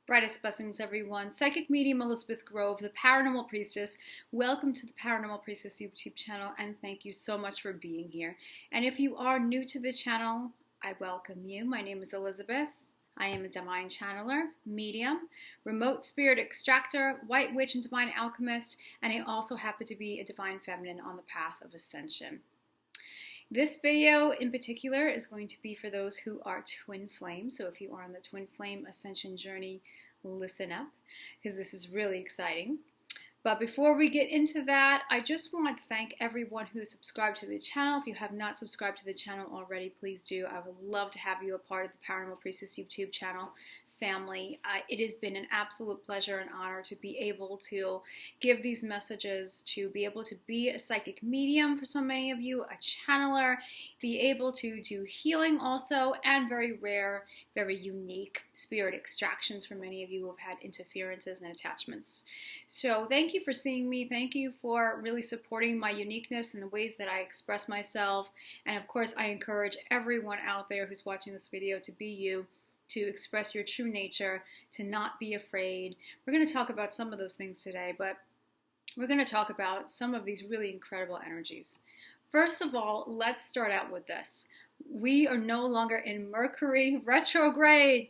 Brightest blessings, everyone. Psychic medium Elizabeth Grove, the Paranormal Priestess. Welcome to the Paranormal Priestess YouTube channel, and thank you so much for being here. And if you are new to the channel, I welcome you. My name is Elizabeth. I am a divine channeler, medium, remote spirit extractor, white witch, and divine alchemist, and I also happen to be a divine feminine on the path of ascension. This video in particular is going to be for those who are twin flame. So if you are on the twin flame ascension journey, listen up because this is really exciting. But before we get into that, I just want to thank everyone who is subscribed to the channel. If you have not subscribed to the channel already, please do. I would love to have you a part of the Paranormal Priestess YouTube channel family. It has been an absolute pleasure and honor to be able to give these messages, to be able to be a psychic medium for so many of you, a channeler, be able to do healing also, and very rare, very unique spirit extractions for many of you who have had interferences and attachments. So thank you for seeing me. Thank you for really supporting my uniqueness and the ways that I express myself. And of course, I encourage everyone out there who's watching this video to be you, to express your true nature, to not be afraid. We're going to talk about some of those things today, but we're going to talk about some of these really incredible energies. First of all, let's start out with this. We are no longer in Mercury retrograde.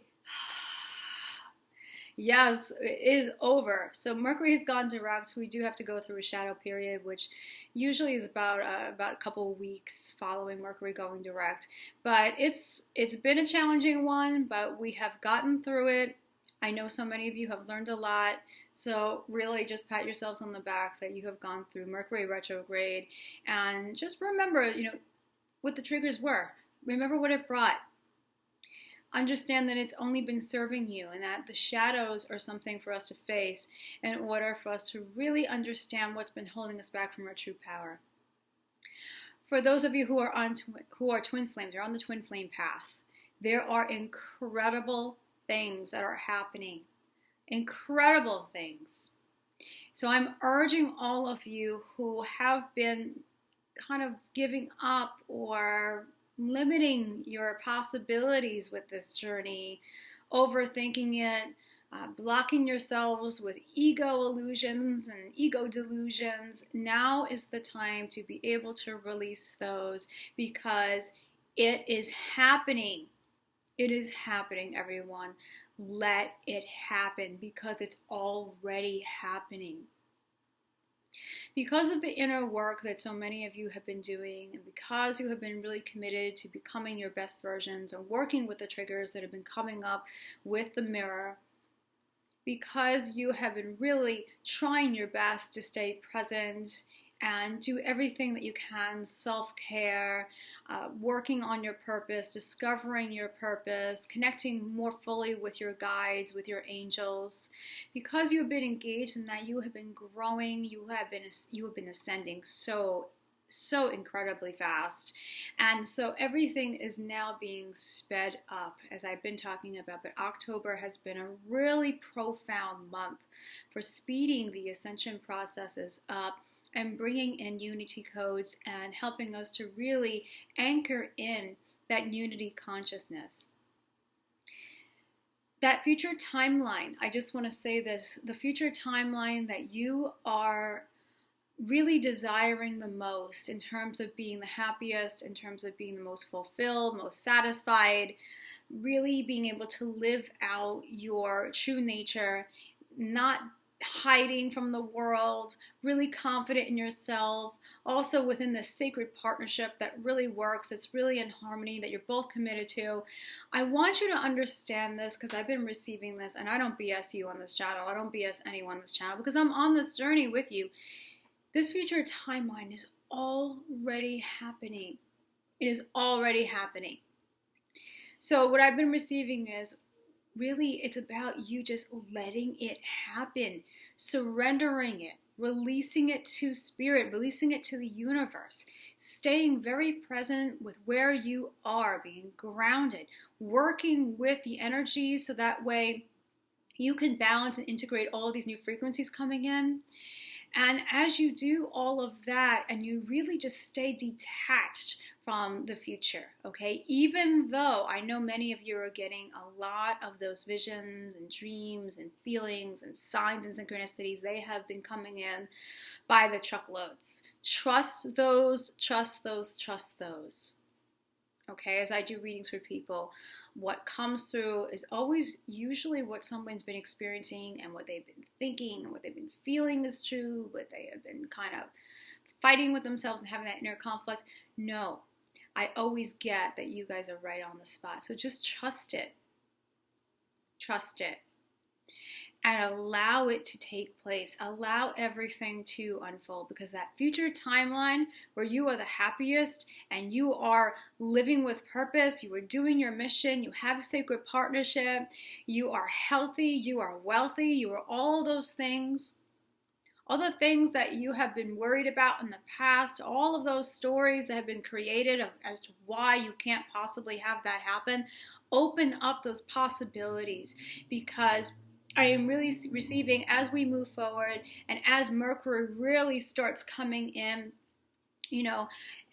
Yes, it is over. So Mercury has gone direct. We do have to go through a shadow period, which usually is about a couple of weeks following Mercury going direct. But it's been a challenging one, but we have gotten through it. I know so many of you have learned a lot. So really just pat yourselves on the back that you have gone through Mercury retrograde. And just remember, what the triggers were. Remember what it brought. Understand that it's only been serving you and that the shadows are something for us to face in order for us to really understand what's been holding us back from our true power. For those of you who are twin flames, you're on the twin flame path, there are incredible things that are happening. Incredible things. So I'm urging all of you who have been kind of giving up or limiting your possibilities with this journey, overthinking it, blocking yourselves with ego illusions and ego delusions. Now is the time to be able to release those because it is happening. It is happening, everyone. Let it happen because it's already happening. Because of the inner work that so many of you have been doing, and because you have been really committed to becoming your best versions and working with the triggers that have been coming up with the mirror, because you have been really trying your best to stay present and do everything that you can, self-care, working on your purpose, discovering your purpose, connecting more fully with your guides, with your angels. Because you have been engaged in that, you have been growing, you have been ascending so incredibly fast. And so everything is now being sped up, as I've been talking about. But October has been a really profound month for speeding the ascension processes up and bringing in unity codes and helping us to really anchor in that unity consciousness. That future timeline, I just want to say this, the future timeline that you are really desiring the most in terms of being the happiest, in terms of being the most fulfilled, most satisfied, really being able to live out your true nature, not hiding from the world, really confident in yourself, also within this sacred partnership that really works, it's really in harmony, that you're both committed to. I want you to understand this because I've been receiving this, and I don't BS you on this channel. I don't BS anyone on this channel because I'm on this journey with you. This future timeline is already happening. It is already happening. So what I've been receiving is really, it's about you just letting it happen, surrendering it, releasing it to spirit, releasing it to the universe, staying very present with where you are, being grounded, working with the energy so that way you can balance and integrate all of these new frequencies coming in. And as you do all of that and you really just stay detached from the future, okay? Even though I know many of you are getting a lot of those visions and dreams and feelings and signs and synchronicities, they have been coming in by the truckloads. Trust those, trust those, trust those. Okay, as I do readings for people, what comes through is always usually what someone's been experiencing and what they've been thinking and what they've been feeling is true, but they have been kind of fighting with themselves and having that inner conflict. No, I always get that you guys are right on the spot. So just trust it. Trust it. And allow it to take place. Allow everything to unfold, because that future timeline where you are the happiest and you are living with purpose, you are doing your mission, you have a sacred partnership, you are healthy, you are wealthy, you are all those things. All the things that you have been worried about in the past, all of those stories that have been created as to why you can't possibly have that happen, open up those possibilities, because I am really receiving, as we move forward and as Mercury really starts coming in,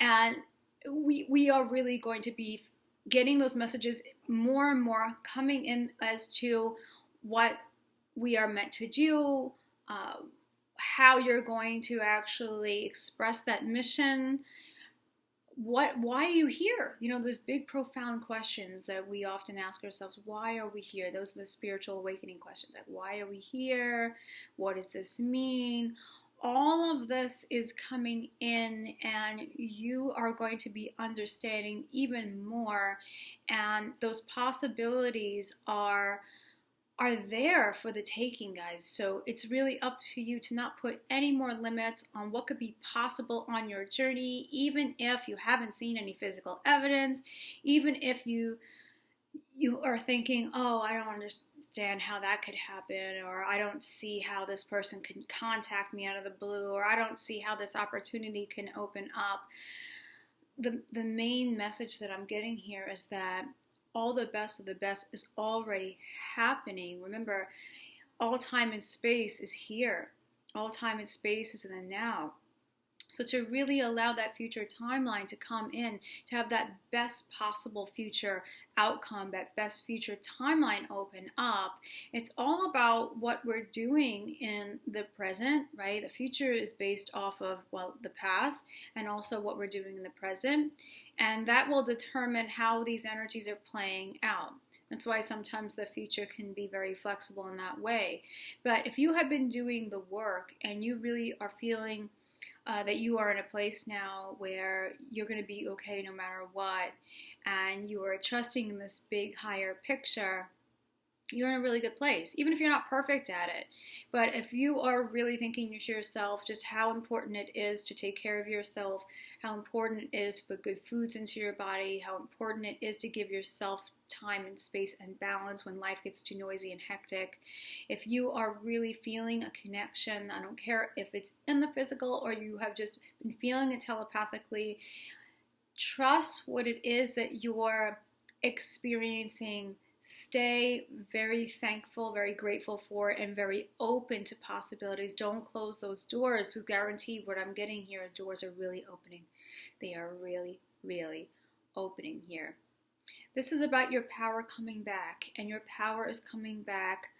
and we are really going to be getting those messages more and more coming in as to what we are meant to do, how you're going to actually express that mission. Why are you here? Those big, profound questions that we often ask ourselves. Why are we here? Those are the spiritual awakening questions. Like, why are we here? What does this mean? All of this is coming in, and you are going to be understanding even more. And those possibilities are there for the taking, guys. So it's really up to you to not put any more limits on what could be possible on your journey, even if you haven't seen any physical evidence, even if you are thinking, oh, I don't understand how that could happen, or I don't see how this person can contact me out of the blue, or I don't see how this opportunity can open up. The main message that I'm getting here is that all the best of the best is already happening. Remember, all time and space is here. All time and space is in the now. So to really allow that future timeline to come in, to have that best possible future outcome, that best future timeline open up, it's all about what we're doing in the present, right? The future is based off of, the past, and also what we're doing in the present. And that will determine how these energies are playing out. That's why sometimes the future can be very flexible in that way. But if you have been doing the work and you really are feeling that you are in a place now where you're going to be okay no matter what, and you are trusting in this big higher picture, you're in a really good place, even if you're not perfect at it. But if you are really thinking to yourself just how important it is to take care of yourself, how important it is to put good foods into your body, how important it is to give yourself time and space and balance when life gets too noisy and hectic, if you are really feeling a connection, I don't care if it's in the physical or you have just been feeling it telepathically, trust what it is that you're experiencing. Stay very thankful, very grateful for it, and very open to possibilities. Don't close those doors. With guarantee, what I'm getting here, doors are really opening. They are really, really opening here. This is about your power coming back, and your power is coming back.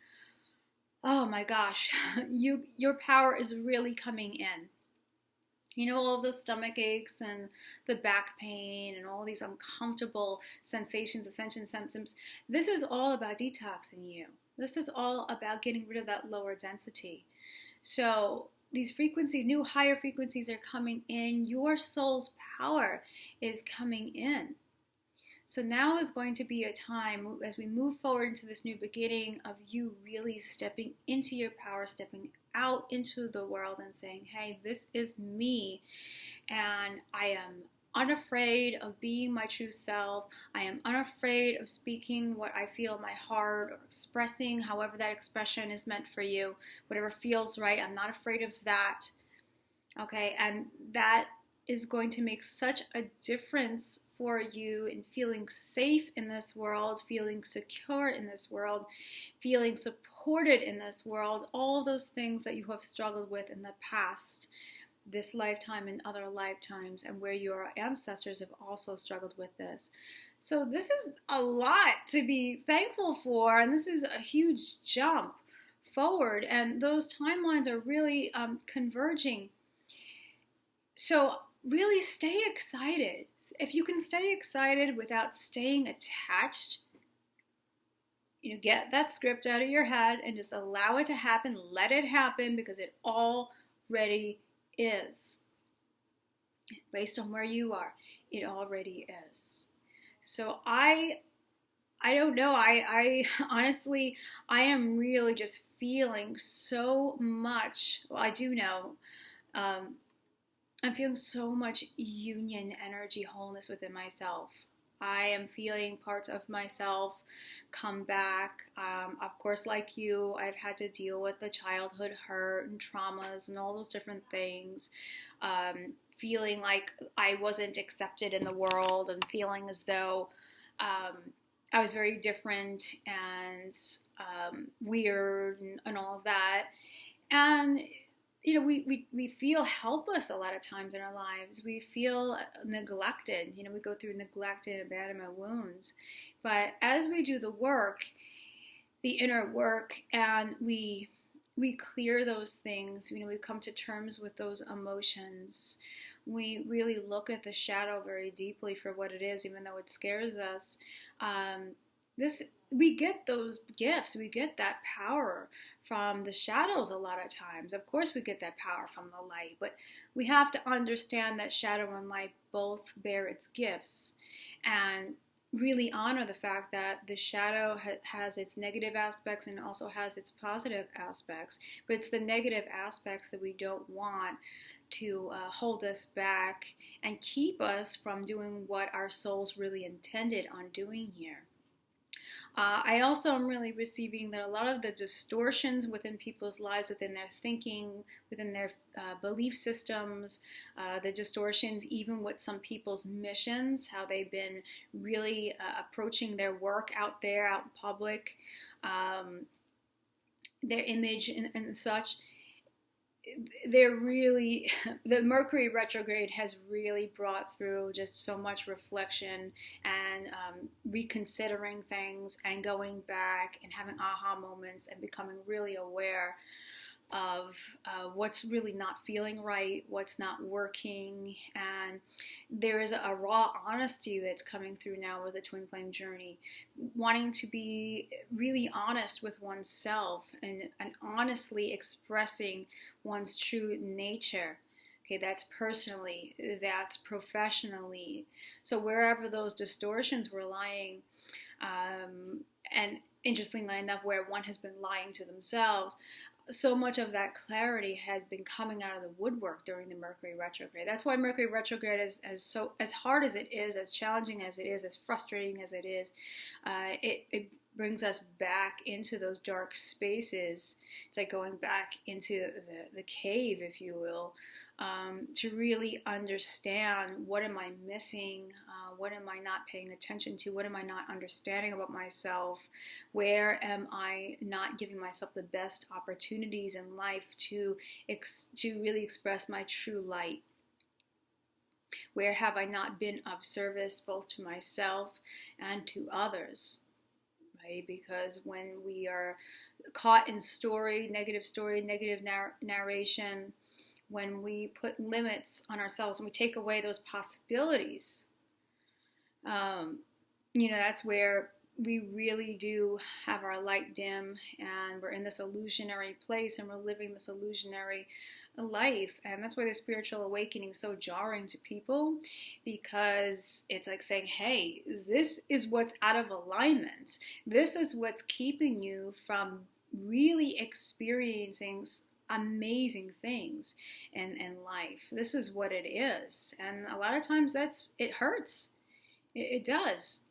Oh my gosh, your power is really coming in. All the stomach aches and the back pain and all these uncomfortable sensations, ascension symptoms. This is all about detoxing you. This is all about getting rid of that lower density. So these frequencies, new higher frequencies are coming in. Your soul's power is coming in. So now is going to be a time as we move forward into this new beginning of you really stepping into your power, stepping out into the world and saying, hey, this is me, and I am unafraid of being my true self. I am unafraid of speaking what I feel in my heart, or expressing however that expression is meant for you, whatever feels right. I'm not afraid of that. Okay, and that is going to make such a difference for you in feeling safe in this world, feeling secure in this world, feeling supported in this world, all those things that you have struggled with in the past. this lifetime and other lifetimes, and where your ancestors have also struggled with this. So this is a lot to be thankful for, and this is a huge jump forward, and those timelines are really converging. So really stay excited. If you can stay excited without staying attached, get that script out of your head and just allow it to happen. Let it happen, because it already is. Based on where you are, it already is. So I don't know. I honestly, I am really just feeling so much. Well, I do know. I'm feeling so much union energy, wholeness within myself. I am feeling parts of myself come back. Of course, like you, I've had to deal with the childhood hurt and traumas and all those different things. Feeling like I wasn't accepted in the world, and feeling as though I was very different and weird and all of that. And we feel helpless a lot of times in our lives. We feel neglected. We go through neglect and abandonment wounds. But as we do the work, the inner work, and we clear those things, we come to terms with those emotions. We really look at the shadow very deeply for what it is, even though it scares us. We get those gifts. We get that power from the shadows a lot of times. Of course, we get that power from the light, but we have to understand that shadow and light both bear its gifts, and really honor the fact that the shadow has its negative aspects and also has its positive aspects. But it's the negative aspects that we don't want to hold us back and keep us from doing what our souls really intended on doing here. I also am really receiving that a lot of the distortions within people's lives, within their thinking, within their belief systems, the distortions even with some people's missions, how they've been really approaching their work out there, out in public, their image and such. They're really, the Mercury retrograde has really brought through just so much reflection and reconsidering things and going back and having aha moments and becoming really aware of what's really not feeling right, what's not working. And there is a raw honesty that's coming through now with the twin flame journey, wanting to be really honest with oneself and honestly expressing one's true nature. Okay, that's personally, that's professionally. So wherever those distortions were lying, and interestingly enough, where one has been lying to themselves, so much of that clarity had been coming out of the woodwork during the Mercury retrograde. That's why Mercury retrograde is as hard as it is, as challenging as it is, as frustrating as it is. It brings us back into those dark spaces. It's like going back into the cave, if you will, to really understand, what am I missing? What am I not paying attention to? What am I not understanding about myself? Where am I not giving myself the best opportunities in life to really express my true light? Where have I not been of service both to myself and to others? Right? Because when we are caught in negative narration, when we put limits on ourselves and we take away those possibilities, that's where we really do have our light dim, and we're in this illusionary place and we're living this illusionary life. And that's why the spiritual awakening is so jarring to people, because it's like saying, hey, this is what's out of alignment. This is what's keeping you from really experiencing amazing things in life. This is what it is. And a lot of times it hurts. It does.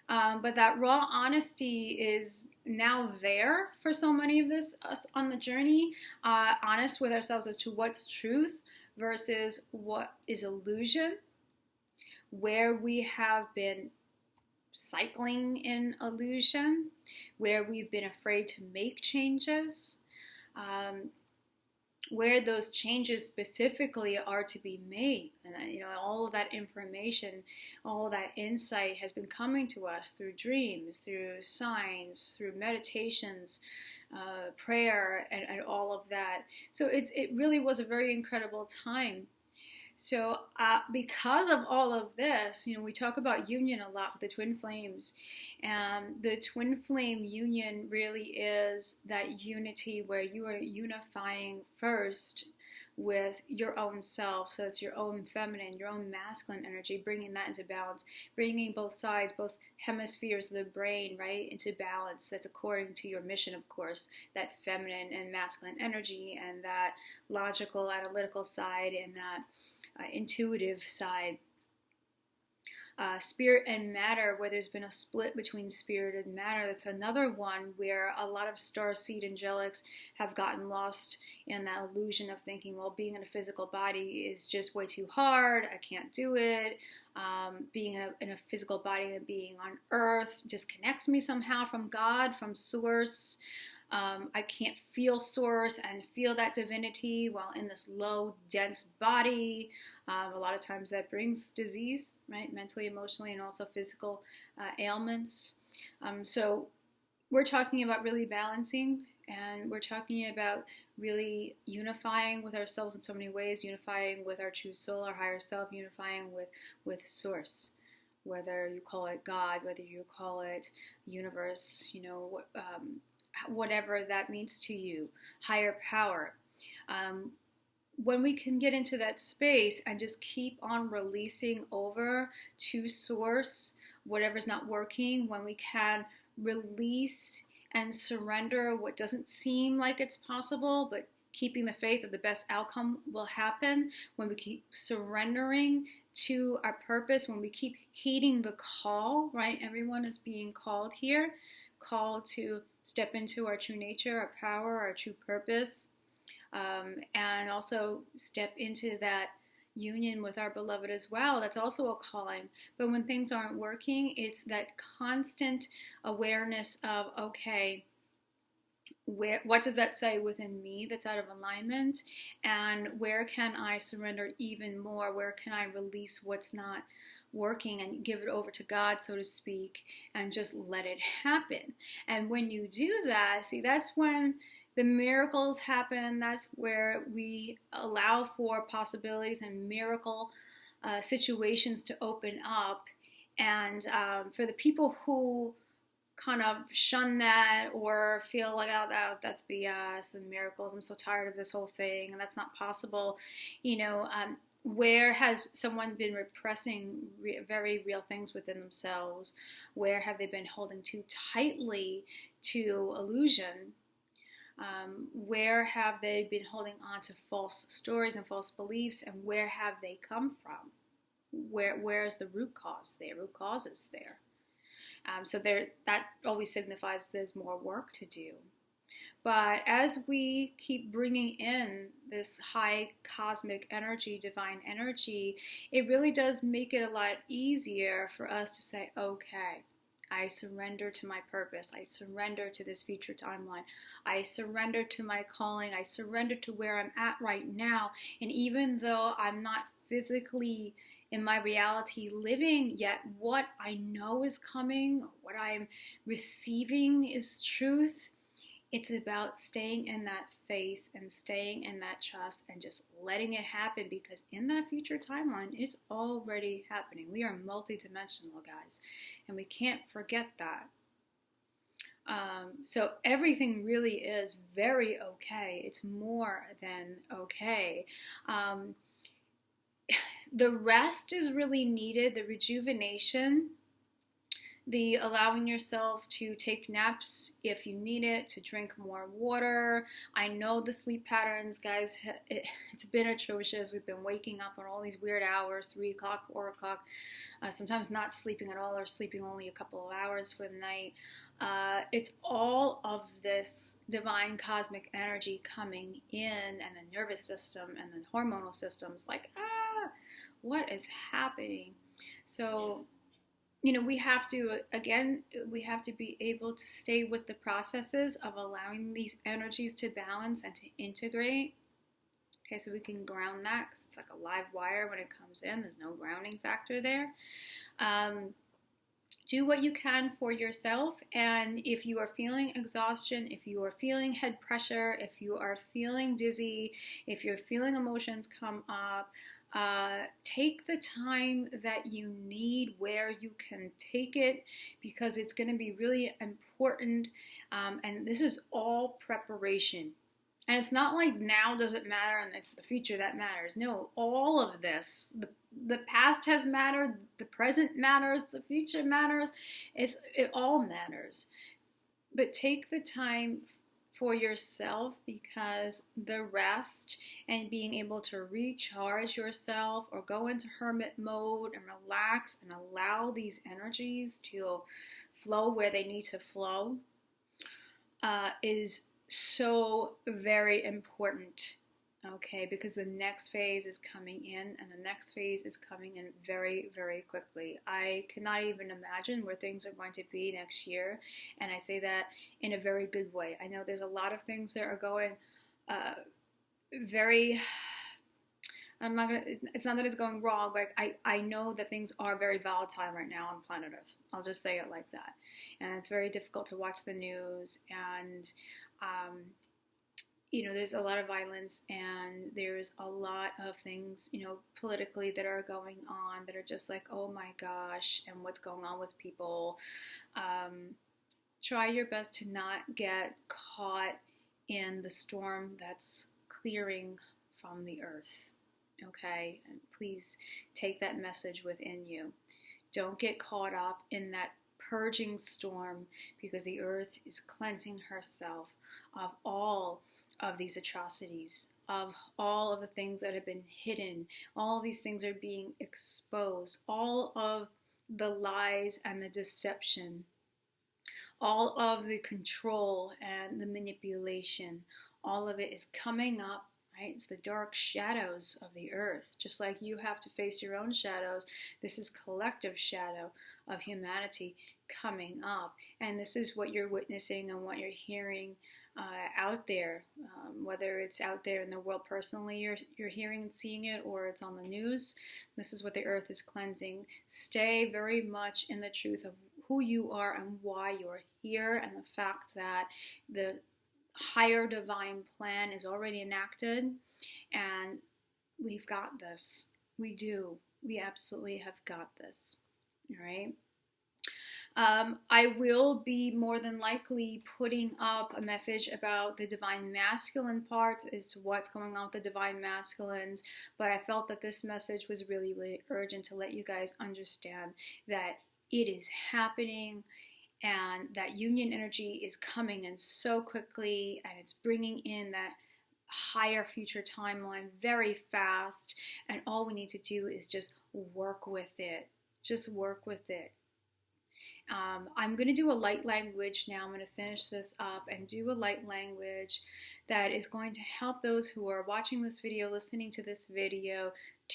But that raw honesty is now there for so many of us on the journey, honest with ourselves as to what's truth versus what is illusion, where we have been cycling in illusion, where we've been afraid to make changes, where those changes specifically are to be made. And all of that information, all of that insight has been coming to us through dreams, through signs, through meditations, prayer, and all of that. So it really was a very incredible time. So because of all of this, we talk about union a lot with the twin flames. And the twin flame union really is that unity where you are unifying first with your own self. So it's your own feminine, your own masculine energy, bringing that into balance, bringing both sides, both hemispheres of the brain, right, into balance. That's according to your mission, of course, that feminine and masculine energy, and that logical, analytical side, and that intuitive side. Spirit and matter, where there's been a split between spirit and matter, that's another one where a lot of starseed angelics have gotten lost in that illusion of thinking, well, being in a physical body is just way too hard, I can't do it. Being in a physical body and being on earth disconnects me somehow from God, from source. I can't feel source and feel that divinity while in this low, dense body. A lot of times that brings disease, right? Mentally, emotionally, and also physical ailments. So we're talking about really balancing, and we're talking about really unifying with ourselves in so many ways, unifying with our true soul, our higher self, unifying with source. Whether you call it God, whether you call it universe, whatever that means to you, higher power. When we can get into that space and just keep on releasing over to source whatever's not working, when we can release and surrender what doesn't seem like it's possible, but keeping the faith that the best outcome will happen, when we keep surrendering to our purpose, when we keep heeding the call, right? Everyone is being called here, called to step into our true nature, our power, our true purpose, and also step into that union with our beloved as well. That's also a calling. But when things aren't working, it's that constant awareness of, okay, what does that say within me that's out of alignment? And where can I surrender even more? Where can I release what's not working and give it over to God, so to speak, and just let it happen? And when you do that, see, that's when the miracles happen. That's where we allow for possibilities and miracle situations to open up. And for the people who kind of shun that or feel like, oh, that's BS and miracles, I'm so tired of this whole thing and that's not possible, where has someone been repressing very real things within themselves? Where have they been holding too tightly to illusion? Where have they been holding on to false stories and false beliefs, and where have they come from? Where's the root cause there? Root cause is there. So that always signifies there's more work to do. But as we keep bringing in this high cosmic energy, divine energy, it really does make it a lot easier for us to say, okay, I surrender to my purpose. I surrender to this future timeline. I surrender to my calling. I surrender to where I'm at right now. And even though I'm not physically in my reality living yet, what I know is coming, what I'm receiving is truth. It's about staying in that faith and staying in that trust and just letting it happen, because in that future timeline, it's already happening. We are multidimensional, guys, and we can't forget that. So everything really is very okay. It's more than okay. The rest is really needed, the rejuvenation, the allowing yourself to take naps if you need it, to drink more water. I know the sleep patterns, guys, it's been atrocious. We've been waking up on all these weird hours, 3 o'clock, 4 o'clock, sometimes not sleeping at all or sleeping only a couple of hours for the night. It's all of this divine cosmic energy coming in, and the nervous system and the hormonal systems like, what is happening? So, we have to be able to stay with the processes of allowing these energies to balance and to integrate. Okay, so we can ground that because it's like a live wire when it comes in. There's no grounding factor there. Do what you can for yourself, and if you are feeling exhaustion, if you are feeling head pressure, if you are feeling dizzy, if you're feeling emotions come up, take the time that you need where you can take it, because it's going to be really important. And this is all preparation. And it's not like now doesn't matter and it's the future that matters. No, all of this, the past has mattered, the present matters, the future matters. It all matters. But take the time for yourself, because the rest and being able to recharge yourself or go into hermit mode and relax and allow these energies to flow where they need to flow is so very important, okay, because the next phase is coming in, and the next phase is coming in very, very quickly. I cannot even imagine where things are going to be next year, and I say that in a very good way. I know there's a lot of things that are going very, it's not that it's going wrong, but I know that things are very volatile right now on planet Earth. I'll just say it like that. And it's very difficult to watch the news, and there's a lot of violence, and there's a lot of things, politically that are going on that are just like, oh my gosh, and what's going on with people. Try your best to not get caught in the storm that's clearing from the earth, okay? And please take that message within you. Don't get caught up in that purging storm, because the earth is cleansing herself of all of these atrocities, of all of the things that have been hidden. All of these things are being exposed. All of the lies and the deception, all of the control and the manipulation, all of it is coming up, right? It's the dark shadows of the earth. Just like you have to face your own shadows, this is collective shadow of humanity coming up. And this is what you're witnessing and what you're hearing out there, whether it's out there in the world personally, you're hearing and seeing it, or it's on the news. This is what the earth is cleansing. Stay very much in the truth of who you are and why you're here, and the fact that the higher divine plan is already enacted, and we've got this. We do. We absolutely have got this. All right. I will be more than likely putting up a message about the divine masculine parts, is what's going on with the divine masculines, but I felt that this message was really, really urgent to let you guys understand that it is happening, and that union energy is coming in so quickly, and it's bringing in that higher future timeline very fast, and all we need to do is just work with it. Just work with it. I'm going to do a light language now. I'm going to finish this up and do a light language that is going to help those who are watching this video, listening to this video,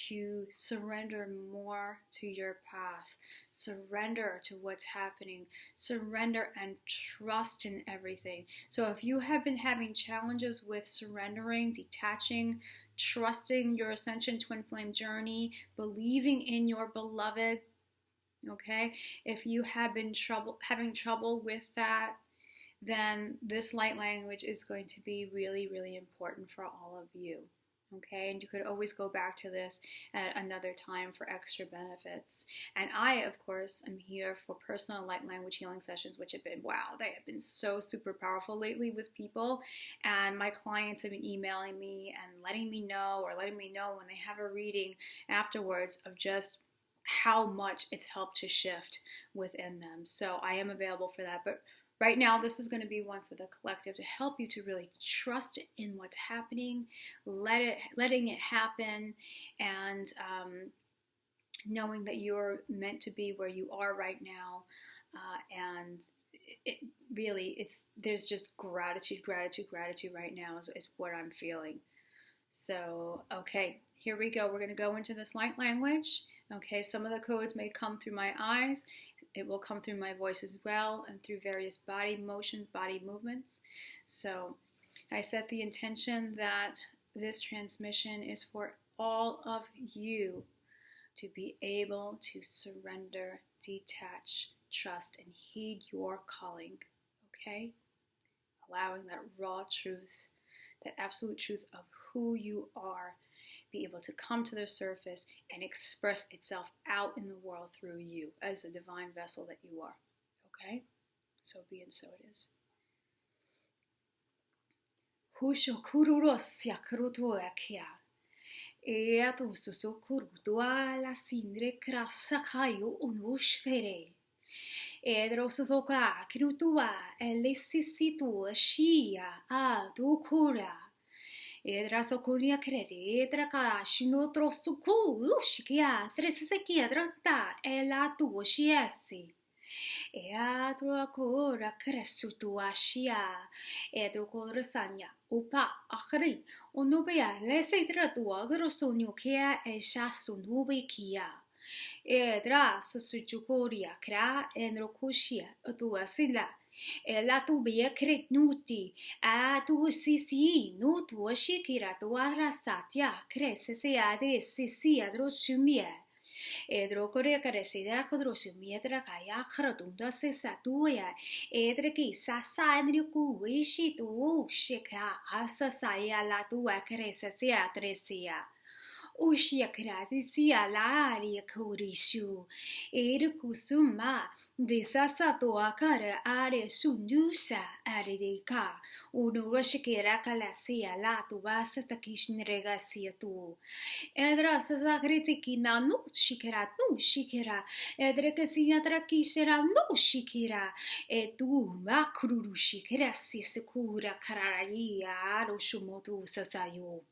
to surrender more to your path. Surrender to what's happening. Surrender and trust in everything. So if you have been having challenges with surrendering, detaching, trusting your Ascension Twin Flame journey, believing in your beloved, okay, if you have been having trouble with that, then this light language is going to be really, really important for all of you. Okay, and you could always go back to this at another time for extra benefits. And I, of course, am here for personal light language healing sessions, which have been, wow, they have been so super powerful lately with people. And my clients have been emailing me and letting me know when they have a reading afterwards of just how much it's helped to shift within them. So I am available for that. But right now, this is going to be one for the collective to help you to really trust in what's happening, letting it happen, and knowing that you're meant to be where you are right now. And there's just gratitude right now is what I'm feeling. So, okay, here we go. We're going to go into this light language. Okay, some of the codes may come through my eyes. It will come through my voice as well, and through various body motions, body movements. So I set the intention that this transmission is for all of you to be able to surrender, detach, trust, and heed your calling, okay? Allowing that raw truth, that absolute truth of who you are, be able to come to the surface and express itself out in the world through you as the divine vessel that you are, okay? So be and so it is. Husho kururosya kurutuakia. Eato susukurutua la sindre krasakayo unushkere. Edro susoka kirutua elisisitu shia a dukura. Edra sokuria crede, edra kashino trosuku ushikia, tresekia drata ela tuoshiesi. Edro akora cresutuashia, edro corasanya, upa akri, onubia, lesedra tua grosonukea e shasunubikia. Edra susujukoria kra enrokushia, tua sila. La tubia cretnuti, a tu sisi, no tua shikira, tua rasatya, crese se adresi si adrosumia. Edro corea caresidra codrosumia dracaya, cradunda se satuia, edreki sasa enricu, ishi tu shika, asasaya la tua crese se adresia. Ushia kradisia laria kurishu, kusuma, desasato akara are sundusa arideka, unuashikera kalasia la tu vasa takishnregasia tu. Edra sazagritiki na no shikera, no shikera, edrekasina trakishera, no shikera, etu makruru shikera sisekura kararia, roshumotu sasayo.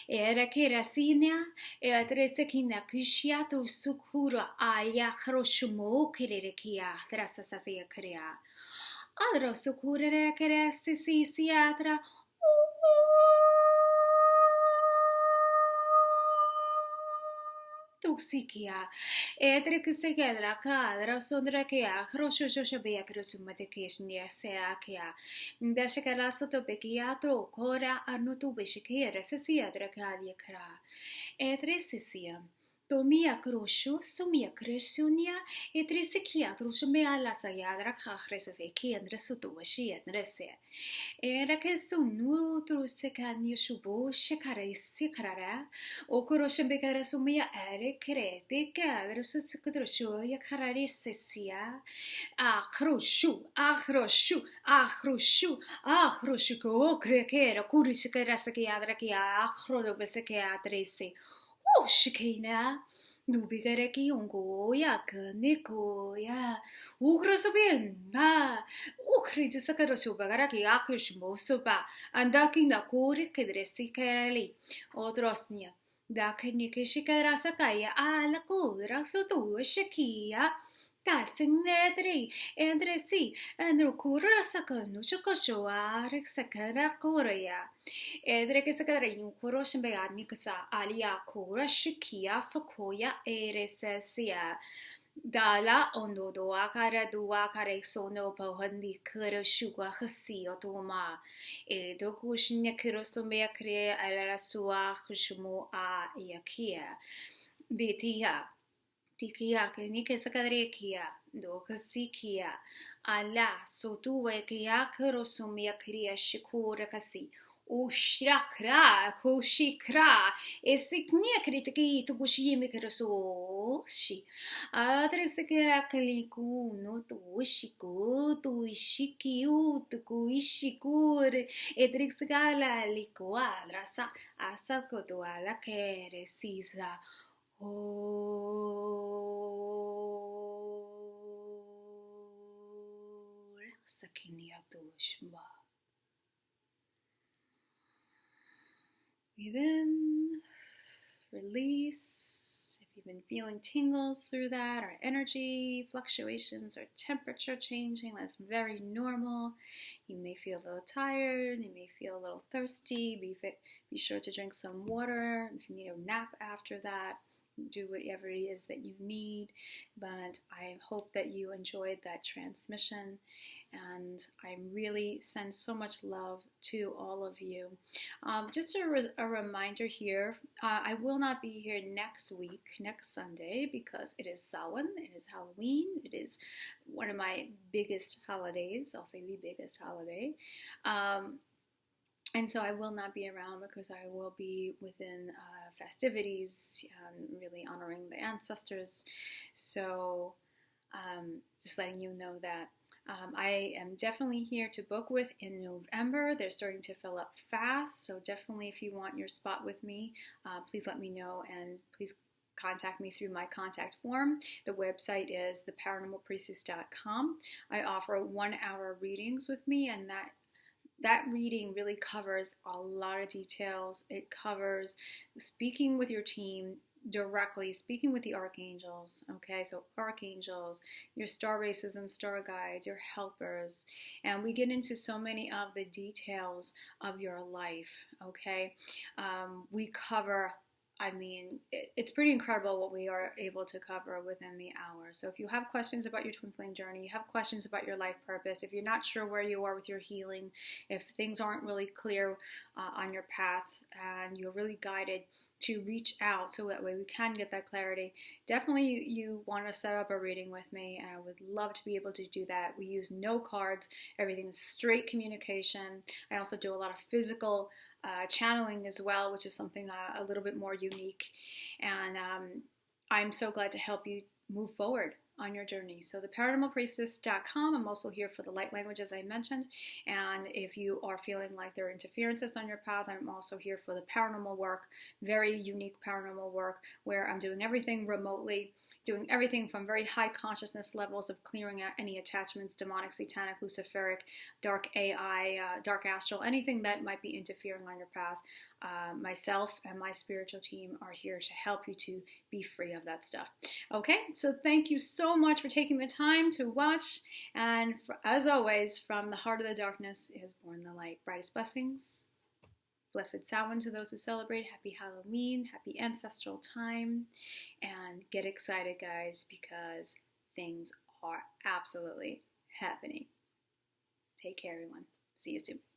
Era che rasinia e atrese kina kishia tu sukura aya kroshumo kerekia trasa safia krea. Adro sukura keresi si siatra. Tuxikia, edre que se quedra cadra, sondra que a crosho shabia crosumatication seakia. Dashakara sotopekia trocora arnotubishikera, sesia dracadia cra. Edre sisia. Tomia crosho, sumia cresunia, e trisikia trusumea la sayadra cahresavekia and resutuashi and rese. Era che sunu trusecania shubo, shekarisi carara, o corosembecara sumia ere crete, cadra suscudroshoya cararissia, acroshu, acroshu, acroshu, acroshuko, crecera, curisicarasacadra che acrodobesecatrese. Oh, shikina. Nubigareki ungoya, kanikoya. Ugrosabina. Ukriju sakarosubagaraki akushmosoba. Andaki nakuri kedresi kerali. Odrosnia. Dakinikishikadrasakaya ala kura sotu shakia. Tasinedri, endresi, androkura sakanu chokoshoa, rexakara korea. Edre que se quedará un coro shembeani que sa alia kura shikia sokoya eresesia. Dala ondo doa kare sono pohandi kuro shuga hasi otoma. Edo kushnya kiro somea kre ala sua kushumo a yakia. Bitia. Tikia que ni que sakadre kia, do kasikia, ala sotuwe kia kurosumia kriya shikura kasi, ushrakra, kushikra, esiknia kritiki to kushimi karasoshi, adresekera kaliku no to wishiku, to ishikiu, to kuishikur, edrixgala likuadrasa, asakotuala kere sisa. Breathe in, release. If you've been feeling tingles through that, or energy fluctuations, or temperature changing, that's very normal. You may feel a little tired, you may feel a little thirsty. Be sure to drink some water. If you need a nap after that, do whatever it is that you need. But I hope that you enjoyed that transmission, and I really send so much love to all of you. Just a reminder here, I will not be here next week, next Sunday, because it is Samhain, it is Halloween, it is one of my biggest holidays. I'll say the biggest holiday. And so I will not be around because I will be within festivities, really honoring the ancestors. So just letting you know that I am definitely here to book with in November. They're starting to fill up fast. So definitely if you want your spot with me, please let me know, and please contact me through my contact form. The website is theparanormalpriestess.com. I offer 1-hour readings with me, and that reading really covers a lot of details. It covers speaking with your team directly, speaking with the archangels, okay? So archangels, your star races and star guides, your helpers, and we get into so many of the details of your life, okay? We cover, I mean, it's pretty incredible what we are able to cover within the hour. So if you have questions about your twin flame journey, you have questions about your life purpose, if you're not sure where you are with your healing, if things aren't really clear on your path and you're really guided to reach out so that way we can get that clarity, definitely you want to set up a reading with me, and I would love to be able to do that. We use no cards, everything is straight communication. I also do a lot of physical channeling as well, which is something a little bit more unique, and I'm so glad to help you move forward on your journey. So theparanormalpriestess.com. I'm also here for the light language, as I mentioned, and if you are feeling like there are interferences on your path, I'm also here for the paranormal work, very unique paranormal work, where I'm doing everything remotely, doing everything from very high consciousness levels of clearing out any attachments, demonic, satanic, luciferic, dark AI, dark astral, anything that might be interfering on your path. Myself and my spiritual team are here to help you to be free of that stuff. Okay, so thank you so much for taking the time to watch, and as always, from the heart of the darkness is born the light. Brightest blessings. Blessed Samhain to those who celebrate. Happy Halloween, happy ancestral time, and get excited, guys, because things are absolutely happening. Take care, everyone. See you soon.